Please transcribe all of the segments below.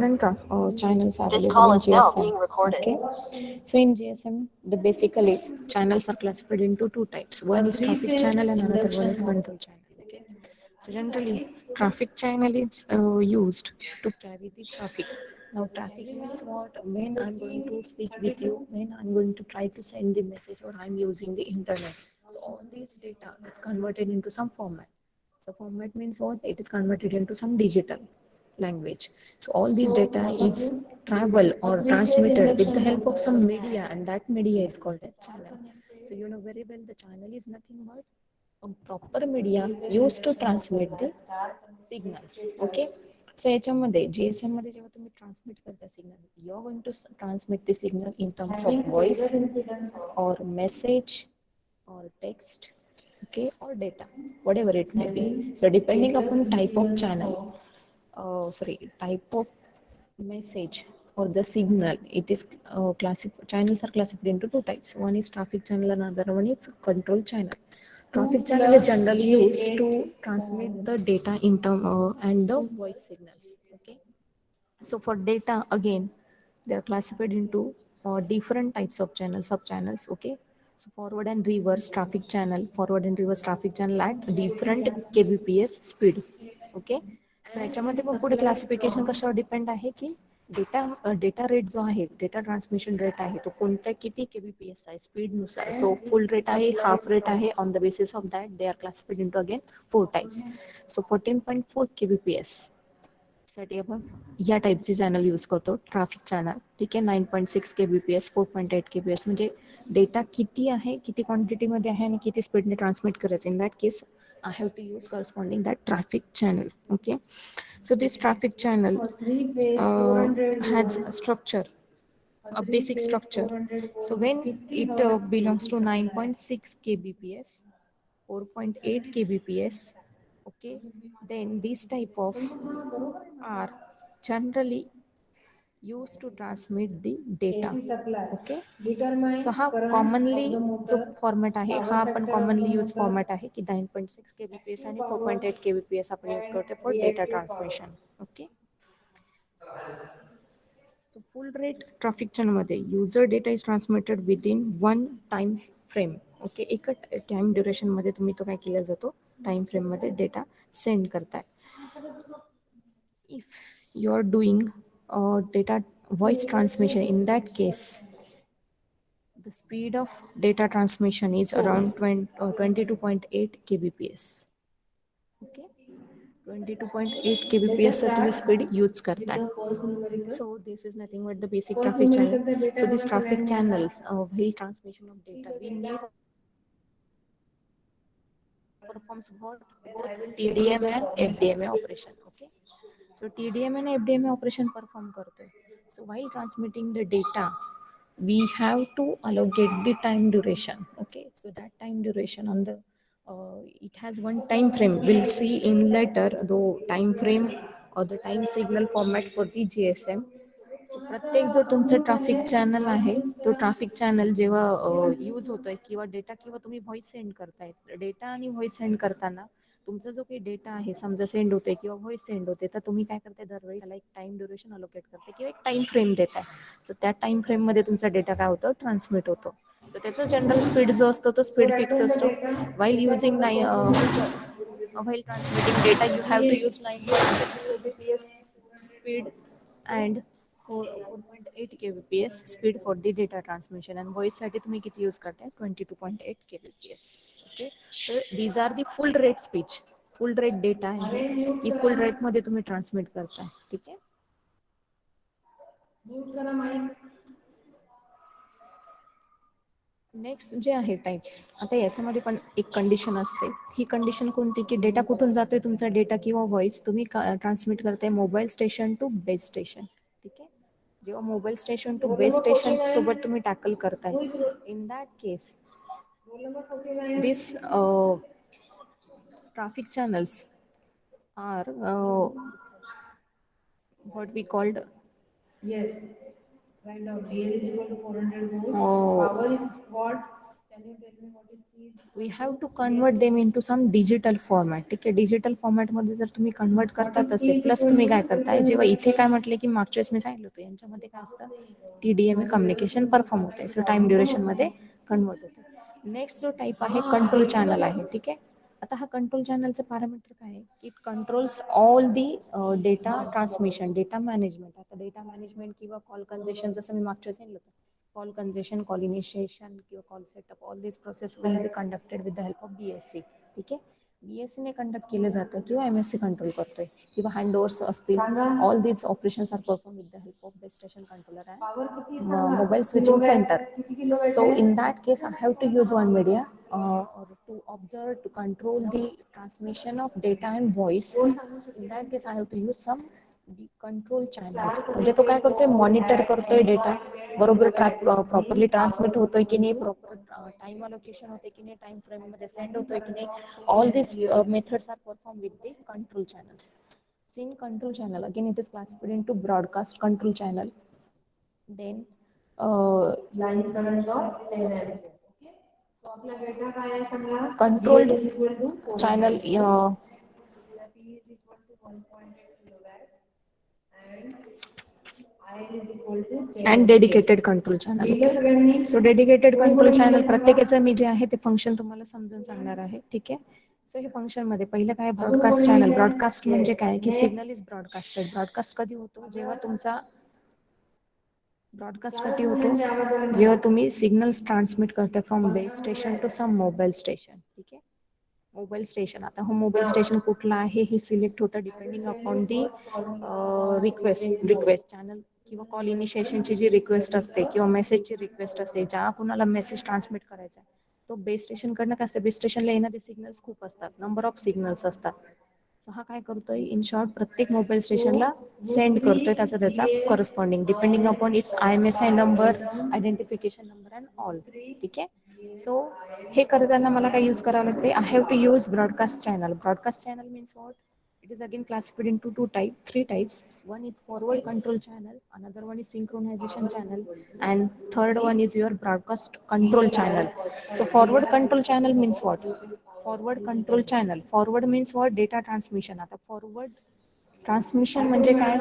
different channels This available call in is now GSM. being recorded. Okay, so in GSM, the basically channels are classified into two types. One is traffic channel and another one is control channel. Okay, so generally, traffic channel is used to carry the traffic. Now, traffic means what? When I'm going to speak with you, when I'm going to try to send the message, or I'm using the internet. So all these data is converted into some format. So format means what? It is converted into some digital language. So all these data is travel or transmitted with the help of some media, and that media is called a channel. So you know very well the channel is nothing but a proper media used to transmit the signals. Okay. So याच्यामध्ये GSM मध्ये जेव्हा तुम्ही transmit करता signal, you are going to transmit the signal in terms of voice or message or text, okay, or data, whatever it may be. So depending upon type of channel, type of message or the signal, it is channels are classified into two types. One is traffic channel and another one is control channel. Traffic channel is generally used to transmit the data in term and the voice signals. Okay, so for data again, they are classified into different types of channels, sub channels. Okay, so forward and reverse traffic channel, forward and reverse traffic channel at different kbps speed. Okay, सो याच्यामध्ये पण पुढे classification कशावर depend आहे की data rate जो आहे, data transmission rate आहे, तो कोणत्या किती केबीपीएस आहे स्पीडनुसार. सो फुल रेट आहे, हाफ रेट आहे. On the basis of that they are classified into again four types. So 14.4 kbps साठी आपण या टाईपचे चॅनल यूज करतो, ट्रॅफिक चॅनल. ठीक आहे, 9.6 केबीपीएस, 4.8 केबीपीएस, म्हणजे डेटा किती आहे, किती क्वांटिटीमध्ये आहे आणि किती स्पीडने ट्रान्समिट करायचं. इन that case I have to use corresponding that traffic channel. Okay, so this traffic channel has a structure, a basic structure. So when it belongs to 9.6 kbps, 4.8 kbps, okay, then this type of are generally used to transmit the data. Okay, सो हा commonly जो format आहे, हा आपण commonly use format आहे की 9.6 kbps आणि 4.8 kbps आपण use करतो for data transmission. Okay, so full rate traffic चॅनलमध्ये user data is transmitted within one time frame. Okay, एक टाइम ड्युरेशनमध्ये तुम्ही तो काय केला जातो, टाइम फ्रेममध्ये डेटा सेंड करताय. If you are doing data voice transmission, in that case the speed of data transmission is around 22.8 kbps. Okay, 22.8 kbps चा तुम्ही स्पीड यूज करताय. So this is nothing but the basic traffic channel. So these traffic channels while transmission of data, we need performs both TDM and FDMA operation. Okay, so TDM and FDMA operation perform करतोय. So while transmitting the data, we have to allocate the time duration. Okay, so that time duration on the it has one time frame. We'll see in later the time frame or the time signal format for the GSM. सो प्रत्येक जो तुमचं traffic channel आहे, तो traffic channel जेव्हा use होतोय किंवा data किंवा तुम्ही व्हॉइस सेंड करताय, डेटा आणि व्हॉइस सेंड करताना तुमचा जो काही डेटा आहे समजा सेंड होते किंवा व्हॉइस सेंड होते, तर तुम्ही काय करताय, दरवेळी त्याला एक टाइम ड्युरेशन अलोकेट करते किंवा एक टाइम फ्रेम देताय. सो त्या टाइम फ्रेममध्ये तुमचा डेटा काय होतो, ट्रान्समिट होतो. सो त्याचा जनरल स्पीड जो असतो तो स्पीड फिक्स असतो. वाईल using while transmitting data you have to use 9.6 kbps speed and 4.8 kbps speed for the data transmission, and voice साठी तुम्ही किती यूज करताय, 22.8 kbps. Okay, so these are the full rate speech, full rate data आहे की full rate मध्ये तुम्ही transmit करताय. ठीक आहे, नेक्स्ट जे आहे टाइप्स. आता याच्यामध्ये पण एक कंडिशन असते. ही कंडिशन कोणती, की डेटा कुठून जातोय, तुमचा डेटा किंवा व्हॉइस तुम्ही ट्रान्समिट करताय mobile station to base station. ठीक आहे, जेव्हा mobile station to base station सोबत तुम्ही टॅकल करताय, in that case this traffic channels are what we called, Yes, right now VL is equal to 400 volts. oh, Power is what? We have to convert them in to some digital format. ठीक आहे, digital फॉर्मॅटमध्ये जर तुम्ही convert करतात असेल, plus तुम्ही काय करताय, जेव्हा इथे काय म्हटले की मागच्या वेळेस मी सांगितलं होतं यांच्यामध्ये काय असतं, TDMA कम्युनिकेशन परफॉर्म होते, सो टाइम ड्युरेशनमध्ये कन्वर्ट होते. नेक्स्ट जो टाईप आहे कंट्रोल चॅनल आहे. ठीक आहे, आता हा कंट्रोल चॅनलचं पॅरामीटर काय आहे, it controls all the data transmission, data management. आता डेटा मॅनेजमेंट किंवा कॉल कंजेशन, जसं मी मागच्या सांगितलं होतं, कॉल कंजेशन, कॉल इनिशिएशन किंवा call setup, all this process will be conducted with the help of BSC. ठीक आहे, BSCने कंडक्ट केलं जातं किंवा MSC कंट्रोल करतोय किंवा हँडओव्हर्स असतील, all these operations are perform with the help of base station controller and mobile switching centre. So in that case, I have to use one media or to observe, to control the transmission of data and voice. In that case, I have to use some control channels. म्हणजे तो काय करतोय, monitor करतोय data बरोबर properly transmit होतोय की नाही, proper time allocation होते की नाही, टाइम फ्रेम मध्ये सेंड होतोय की नाही, all this methods are perform with the control channels. So in control channel, again it is classified into broadcast control channel, then line control, so आपला data काय आहे सांगा, controlled channel and dedicated control channel. So dedicated control channel प्रत्येकाचं मी जे आहे ते function तुम्हाला समजून सांगणार आहे. ठीक आहे, सो हे फंक्शन मध्ये पहिलं काय, ब्रॉडकास्ट चॅनल. ब्रॉडकास्ट म्हणजे काय की सिग्नल इज ब्रॉडकास्टेड. ब्रॉडकास्ट कधी होतो, जेव्हा तुमचा ब्रॉडकास्ट कधी होतो, जेव्हा तुम्ही सिग्नल्स ट्रान्समिट करते from base station to some mobile station. ठीक आहे, मोबाईल स्टेशन, आता हो मोबाईल स्टेशन कुठला आहे हे सिलेक्ट होतं depending upon the request channel किंवा कॉल इनिशिएशनची जी रिक्वेस्ट असते किंवा मेसेजची रिक्वेस्ट असते, ज्या कुणाला मेसेज ट्रान्समिट करायचा आहे, तो बेस स्टेशनकडनं काय असतं, बेस स्टेशनला येणारे सिग्नल्स खूप असतात, नंबर ऑफ सिग्नल्स असतात. सो हा काय करतोय, इन शॉर्ट प्रत्येक मोबाईल स्टेशनला सेंड करतोय त्याचा corresponding depending upon its IMSI number, identification number and all. ठीक आहे, सो हे करताना मला काय यूज करावं लागते, I have to use broadcast channel. Broadcast channel means what, it is again classified into three types. One is forward control channel, another one is synchronization channel, and third one is your broadcast control channel. So forward control channel means what, forward control channel, forward means what, data transmission. आता forward transmission म्हणजे काय,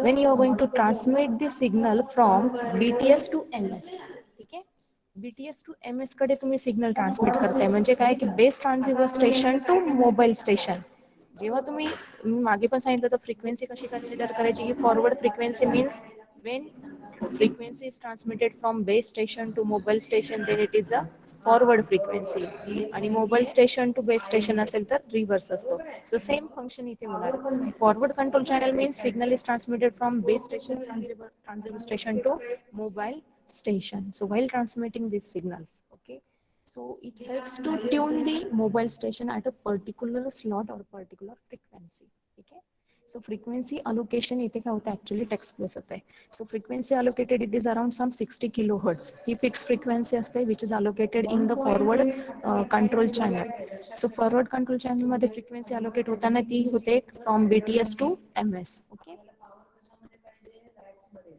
when you are going to transmit the signal from BTS to MS. ठीक आहे, BTS to MS कडे तुम्ही signal transmit करताय, म्हणजे काय की base transceiver station to mobile station. जेव्हा तुम्ही, मी मागे पण सांगितलं तर फ्रिक्वेन्सी कशी कन्सिडर करायची, की forward frequency means when frequency is transmitted from base station to mobile station, then it is a forward frequency. आणि mobile station to base station असेल तर रिव्हर्स असतो. सो सेम फंक्शन इथे होणार. Forward control channel means signal is transmitted from base station transceiver station to mobile station. So while transmitting these signals, okay, so it helps to tune the mobile station at a particular slot or particular frequency. Okay, so frequency allocation इथे काय होतं, actually text place होत आहे. So frequency allocated it is around some 60 kilohertz. ही fix frequency असते which is allocated in the forward control channel. So forward control channel मध्ये frequency allocate होताना ती होते from BTS to MS. Okay,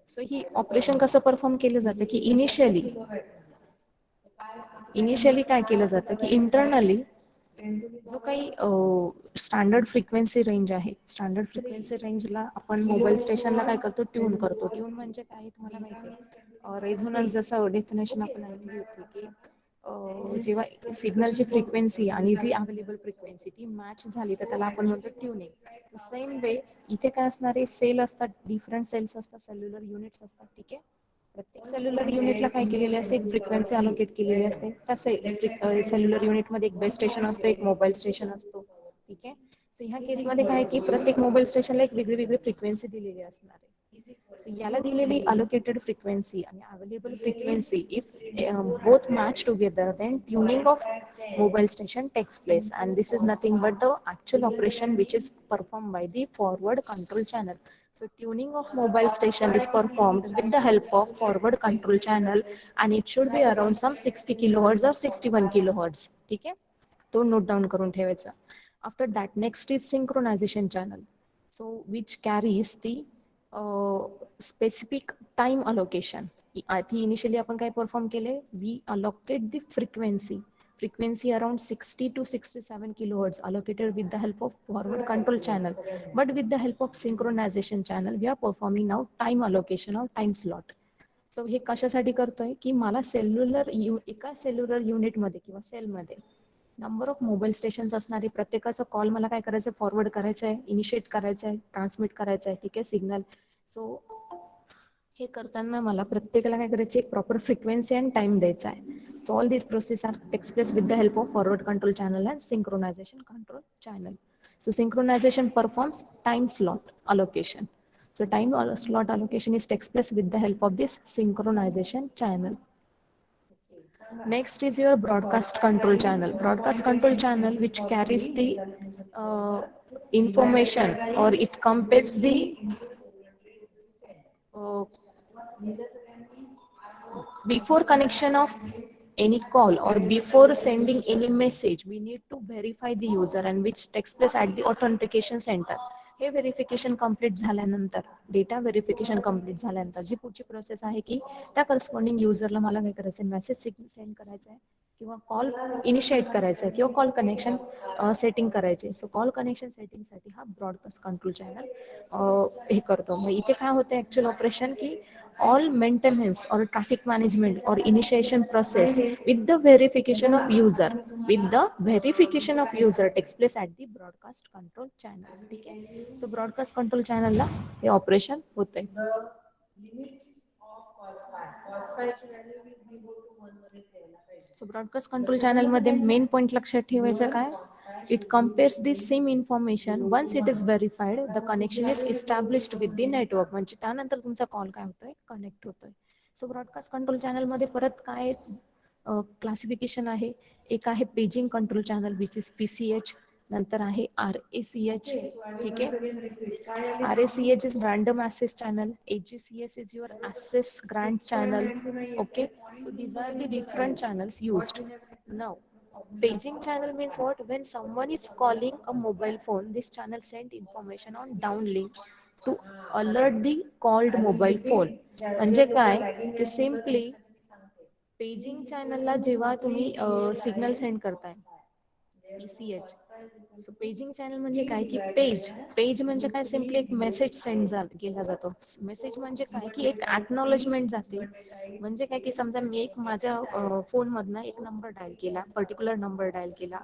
so ही operation कसं perform केलं जातं की इनिशियली काय केलं जातं की इंटरनली जो काही स्टँडर्ड फ्रिक्वेन्सी रेंज आहे, स्टँडर्ड फ्रिक्वेन्सी रेंजला आपण मोबाईल स्टेशनला काय करतो, ट्यून करतो. ट्यून म्हणजे काय तुम्हाला माहिती आहे, रेझोनन्स जसं डेफिनेशन आपण ऐकली होती की जेव्हा सिग्नलची फ्रिक्वेन्सी आणि जी अवेलेबल फ्रिक्वेन्सी ती मॅच झाली तर त्याला आपण म्हणतो ट्युनिंग. सेम वे इथे काय असणारे सेल असतात, डिफरंट सेल्स असतात, सेल्युलर युनिट्स असतात. ठीक आहे, प्रत्येक सेल्युलर युनिटला काय केलेले असते, एक फ्रिक्वेन्सी अलोकेट केलेली असते. त्या सेल्युलर युनिटमध्ये एक बेस स्टेशन असतो, एक मोबाईल स्टेशन असतो. ठीक आहे, सो ह्या केसमध्ये काय की प्रत्येक मोबाईल स्टेशनला एक वेगळी वेगळी फ्रिक्वेन्सी दिलेली असणार आहे. सो याला दिलेली अलोकेटेड फ्रिक्वेन्सी आणि available frequency if both match together, then tuning of mobile station takes place, and this is nothing but the actual operation which is performed by the forward control channel. So tuning of mobile station is performed with the help of forward control channel, and it should be around some 60 kilohertz or 61 kilohertz. ठीक आहे, तो note down करून ठेवायचा. After that next is synchronisation channel, so which carries the specific time allocation. आधी initially आपण काय perform केले, we allocate the frequency around 60 to 67 kilohertz allocated with the help of forward control channel, but with the help of synchronization channel we are performing now time allocation of time slot. सो हे कशासाठी करतोय की मला एका cellular युनिटमध्ये किंवा सेलमध्ये number of mobile stations असणारे प्रत्येकाचा कॉल मला काय करायचं आहे, फॉरवर्ड करायचं आहे, इनिशिएट करायचं आहे, ट्रान्समिट करायचं आहे, ठीक आहे, सिग्नल. सो हे करताना मला प्रत्येकाला काय करायचे, एक प्रॉपर फ्रिक्वेन्सी अँड टाइम द्यायचा आहे. So all this process are takes place with the help of forward control channel and synchronisation control channel. So synchronization performs time slot allocation. So time slot allocation is takes place with the help of this synchronization channel. Next is your broadcast control channel. Broadcast control channel which carries the information, or it compares the uh, before connection of any call or before sending any message, we need to verify the user, and which takes place at the authentication center. हे verification complete झाल्यानंतर, data verification complete झाल्यानंतर जी पुढची process आहे की त्या corresponding युजरला मला काय करायचं आहे, मेसेज सेंड करायचा आहे किंवा कॉल इनिशिएट करायचा आहे किंवा कॉल कनेक्शन सेटिंग करायचे. सो कॉल कनेक्शन सेटिंगसाठी हा ब्रॉडकास्ट कंट्रोल चॅनल हे करतो. मग इथे काय होतं ॲक्च्युअल ऑपरेशन की all maintenance or traffic management or initiation process with the verification of user takes place at the broadcast control channel. ठीक आहे. सो ब्रॉडकास्ट कंट्रोल चॅनलला हे ऑपरेशन होतंय. सो ब्रॉडकास्ट कंट्रोल चॅनलमध्ये मेन पॉईंट लक्षात ठेवायचं काय, it compares the same information once it is verified the connection is established with the network. म्हणजे त्यानंतर तुमचा कॉल काय होतोय, कनेक्ट होतोय. सो ब्रॉडकास्ट कंट्रोल चॅनलमध्ये परत काय क्लासिफिकेशन आहे, एक आहे paging control channel which is PCH, नंतर आहे RACH. ठीक आहे. RACH is random access channel, AGCS is your access Grant channel. Okay, so these are the different channels used. Now paging channel means what, when someone is calling a mobile phone, this channel send information on downlink to alert the called mobile phone. म्हणजे काय की simply paging चॅनलला जेव्हा तुम्ही signal send करताय, PCH. सो paging channel म्हणजे काय की पेज म्हणजे काय, सिम्पली एक मेसेज सेंड केला जातो. मेसेज म्हणजे काय की एक ॲक्नॉलेजमेंट जाते. म्हणजे काय की समजा मी एक माझ्या फोनमधनं एक नंबर डायल केला, पर्टिक्युलर नंबर डायल केला,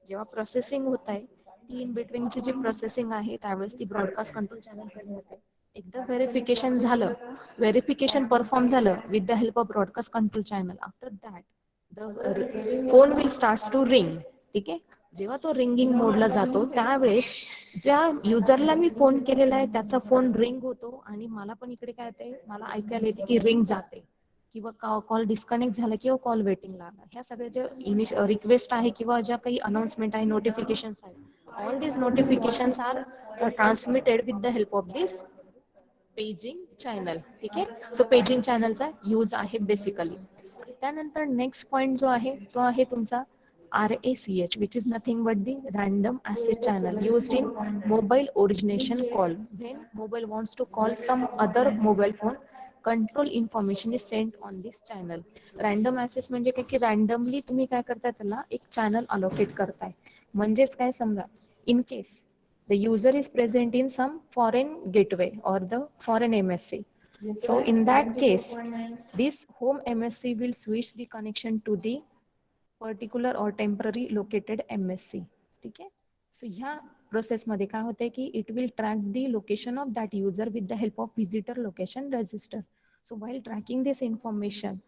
जेव्हा प्रोसेसिंग होत आहे ती इन बिटवीनची जी प्रोसेसिंग आहे त्यावेळेस ती ब्रॉडकास्ट कंट्रोल चॅनलकडे होते. एकदा व्हेरिफिकेशन झालं, व्हेरिफिकेशन परफॉर्म झालं with the help of broadcast control channel, after that the phone will start to ring. ठीक आहे. जेव्हा तो रिंगिंग मोडला जातो त्यावेळेस ज्या युजरला मी फोन केलेला आहे त्याचा फोन रिंग होतो आणि मला पण इकडे काय येते, मला ऐकायला येते की रिंग जाते किंवा कॉल डिस्कनेक्ट झाला किंवा कॉल वेटिंगला आला. ह्या सगळ्या ज्या रिक्वेस्ट आहे किंवा ज्या काही अनाउन्समेंट आहे, नोटिफिकेशन्स आहे, all these notifications are transmitted with the help of this paging channel. ठीक आहे. सो पेजिंग चॅनलचा यूज आहे बेसिकली. त्यानंतर नेक्स्ट पॉईंट जो आहे तो आहे तुमचा RACH, which is nothing but the random access channel used in mobile origination call. When mobile wants to call some other mobile phone, control information is sent on this channel. Random access म्हणजे काय की randomly तुम्ही काय करताय, त्याला एक channel allocate करताय. म्हणजेच काय, समजा in case the user is present in some foreign gateway or the foreign MSC. So in that case, this home MSC will switch the connection to the particular और टेम्पररी लोकेटेड MSC. ठीक आहे. सो ह्या प्रोसेसमध्ये काय होतंय की it will track the location of that user with the help of visitor location register. So while tracking this information,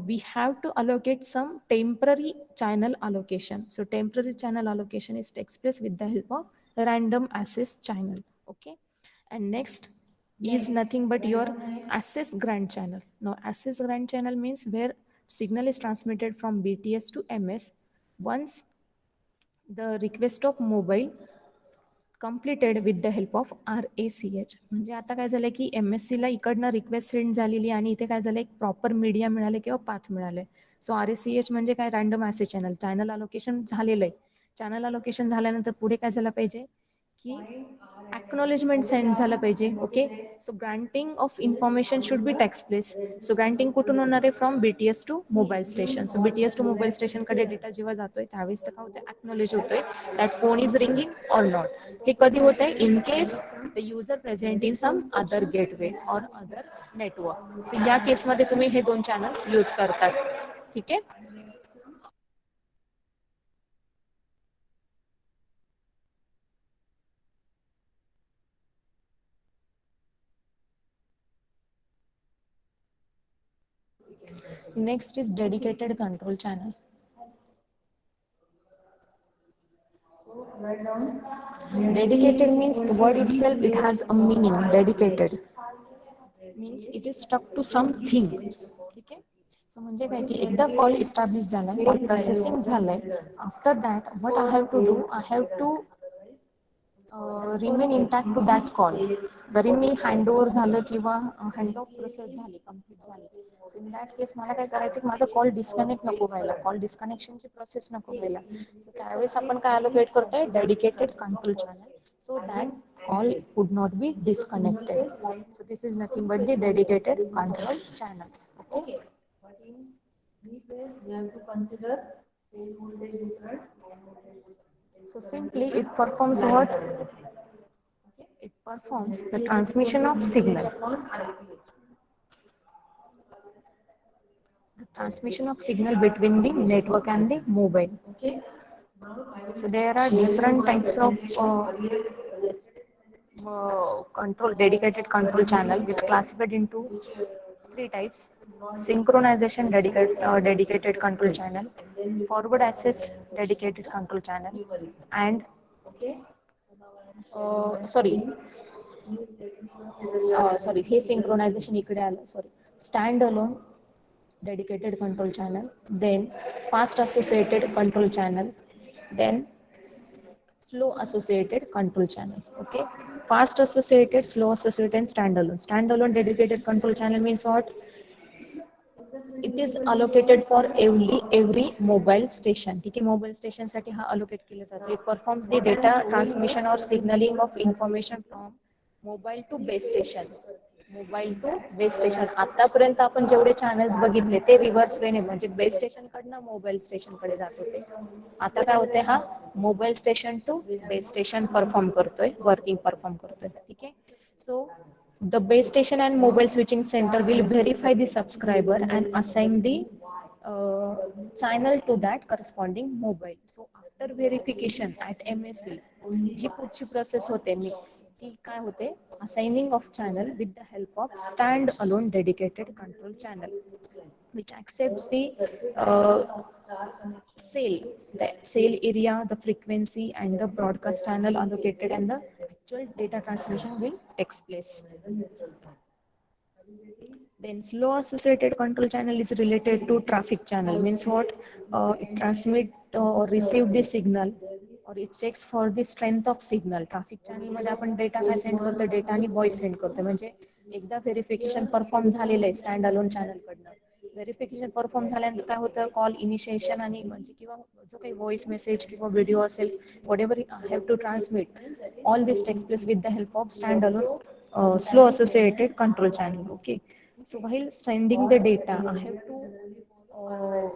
we have to allocate some temporary channel allocation. So temporary channel allocation is takes place with the help of random access channel. Okay. And next is nothing but your access grant channel. Now access grant channel means where signal is transmitted from BTS to MS once the request of mobile completed with the help of RACH. म्हणजे आता काय झालं की MSC ला इकडनं request send झालेली आणि इथे काय झालं, एक प्रॉपर मीडिया मिळाले किंवा पाथ मिळाले. सो RACH म्हणजे काय, random assess channel. Channel allocation झालेलं आहे. चॅनल अलोकेशन झाल्यानंतर पुढे काय झालं पाहिजे की acknowledgement सेंड झालं पाहिजे. Okay, so granting of information should be takes place. So granting कुठून होणार आहे? From BTS to mobile station. So BTS to mobile station कडे डेटा जेव्हा जातोय त्यावेळेस तर काय होतंय? अॅक्नॉलेज होतोय that phone is ringing or not. हे कधी होत आहे? In case the user present in some other gateway or other network. So या केसमध्ये तुम्ही हे दोन चॅनल्स यूज करतात. ठीक आहे. Next is dedicated control channel. Dedicated means the word itself, it has a meaning. Dedicated means it is stuck to something. ठीक आहे. सो म्हणजे काय की एकदा कॉल इस्टॅब्लिश झालाय, कॉल प्रोसेसिंग झालंय, after that what I have to do, I have to remain intact to that call. जरी मी हँड ओव्हर झालं किंवा हँड ऑफ प्रोसेस झाली, कम्प्लीट झाली, सो इन दॅट केस मला काय करायचं की माझा कॉल डिस्कनेक्ट नको व्हायला, कॉल डिस्कनेक्शनची प्रोसेस नको व्हायला. सो त्यावेळेस आपण काय अलोकेट करतोय? Dedicated control channel, so that call would not be disconnected. So this is nothing but the dedicated control channels. Okay. We have to consider phase voltage difference. So simply it performs what? It performs the transmission of signal. The transmission of signal between the network and the mobile. Okay. So there are different types of control, dedicated control channel, which classified into three types: synchronization dedicated control channel, forward access dedicated control channel, and sorry, sorry, हे synchronization इकडे आलं, sorry, standalone dedicated control channel, then fast associated control channel, then slow associated control channel. Okay, fast associated, slow associated, and standalone. Standalone dedicated control channel means what? It is allocated for every mobile station. ठीक आहे, mobile station साठी हा allocate केला जातो. It performs the data transmission और signaling of information from mobile to base station. Mobile to base station. आतापर्यंत आपण जेवढे चॅनल्स बघितले ते रिव्हर्स वेने, म्हणजे बेस स्टेशन कडनं मोबाईल स्टेशन कडे जात होते. आता काय होते? हा mobile station to base station perform करतोय, वर्किंग परफॉर्म करतोय. ठीक आहे. So the base station and mobile switching center will verify the subscriber and assign the uh, channel to that corresponding mobile. So after verification at MSC, जी पुढची process होते मी ती काय होते? Assigning of channel with the help of stand alone dedicated control channel, which accepts the sale, the sale area, the frequency, and the broadcast channel allocated, and the actual data transmission will takes place. Then slow associated control channel is related to traffic channel. Means what? It transmit or receive the signal, or it checks for the strength of signal. Traffic channel मध्ये आपण data काय send करतो? Data आणि voice send करतो. म्हणजे एकदा verification perform झालेलं आहे स्टँड अलोन चॅनल कडनं, व्हेरिफिकेशन परफॉर्म झाल्यानंतर काय होतं? कॉल इनिशिएशन आणि म्हणजे किंवा जो काही व्हॉइस मेसेज किंवा व्हिडिओ असेल, whatever I have to transmit, all this takes place with the help of stand alone slow associated control channel. Okay, so while sending the data, I have to uh,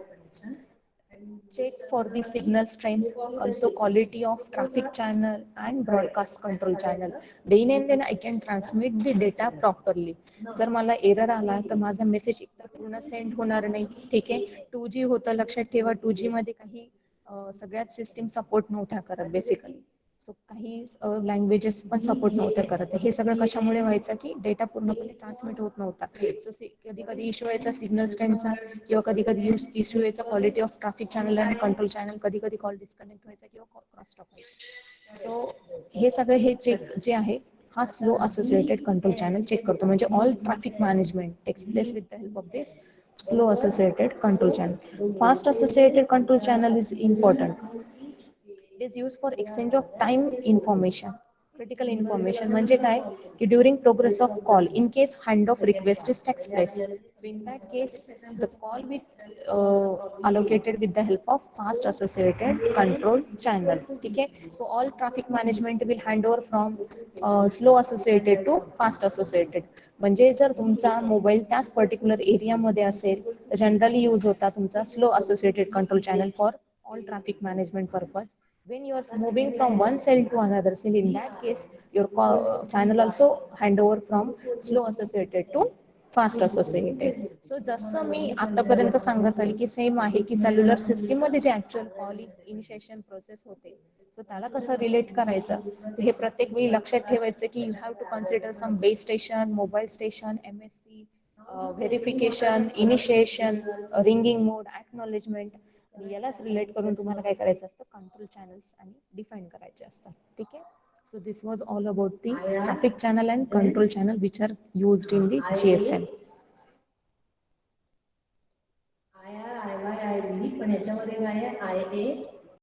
check for the signal strength, also quality of traffic channel and broadcast control channel. Then and then I can transmit the data properly. जर मला error आला तर माझा message एकतर पूर्ण send होणार नाही. ठीक आहे. 2G होतं, लक्षात ठेवा. 2G मध्ये काही सगळ्याच सिस्टीम सपोर्ट नव्हत्या करत बेसिकली. सो काही लँग्वेजेस पण सपोर्ट नव्हत्या करत. हे सगळं कशामुळे व्हायचं की डेटा पूर्णपणे ट्रान्समिट होत नव्हता. सो कधी कधी इश्यू व्हायचा सिग्नल स्ट्रेंथचा, किंवा कधी कधी इश्यू व्हायचा क्वालिटी ऑफ ट्रॅफिक चॅनल आणि कंट्रोल चॅनल, कधी कधी कॉल डिस्कनेक्ट व्हायचा किंवा क्रॉस स्टॉप व्हायचा. सो हे सगळं हे चेक जे आहे हा slow associated control channel check करतो. म्हणजे all traffic management takes place with the help of this slow associated control channel. Fast associated control channel is important. It is used for exchange of time information, critical information. म्हणजे काय की during progress of call, in case hand off request is takes place. So in that case, the call will allocated with the help of fast associated control channel. Okay, so all traffic management will hand over from slow associated to fast associated. म्हणजे जर तुमचा mobile त्याच particular एरियामध्ये असेल तर generally use होता तुमचा slow associated control channel for all traffic management purpose. When you are moving from one cell to another cell, in that case your channel also hand over from slow associated to fast associated. So जसं मी आतापर्यंत सांगत आली की same आहे की cellular system मध्ये जे actual call initiation process होते सो त्याला कसं रिलेट करायचं हे प्रत्येक वेळी लक्षात ठेवायचं की you have to consider some base station, mobile station, MSC, verification, initiation, ringing mode, acknowledgement. यालाच रिलेट करून तुम्हाला काय करायचं असतं कंट्रोल चॅनल्स आणि डिफाईन करायचे असतात. ठीक आहे. So this was all about the traffic channel and control channel which are used in the GSM. IR, IY, IB पण याच्यामध्ये काय आहे IA